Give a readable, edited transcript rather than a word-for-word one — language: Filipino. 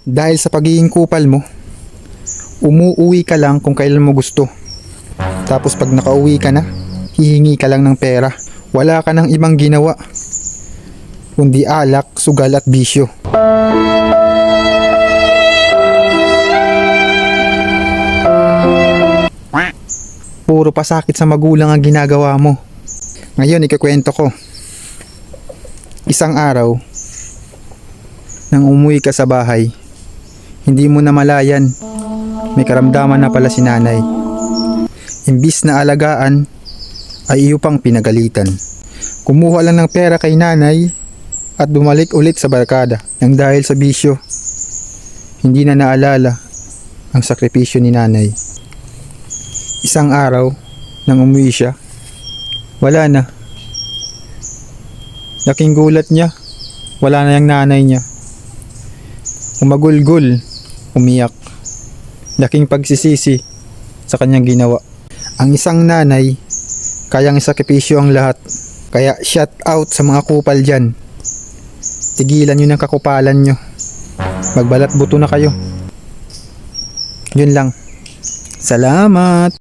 Dahil sa pagiging kupal mo, umuuwi ka lang kung kailan mo gusto. Tapos pag nakauwi ka na, hihingi ka lang ng pera. Wala ka ng ibang ginawa kundi alak, sugal at bisyo. Puro pasakit sa magulang ang ginagawa mo. Ngayon ikukwento ko. Isang araw, nang umuwi ka sa bahay, hindi mo na malayan, may karamdaman na pala si nanay. Imbis na alagaan, ay iyo pang pinagalitan. Kumuha lang ng pera kay nanay at bumalik ulit sa barkada. Nang dahil sa bisyo, hindi na naalala ang sakripisyo ni nanay. Isang araw, nang umuwi siya, wala na. Laking gulat niya, wala na yung nanay niya. Umagulgol, umiyak. Laking pagsisisi sa kanyang ginawa. Ang isang nanay, kayang isakripisyo ang lahat. Kaya shout out sa mga kupal dyan. Tigilan nyo ng kakupalan nyo. Magbalat buto na kayo. Yun lang. Salamat!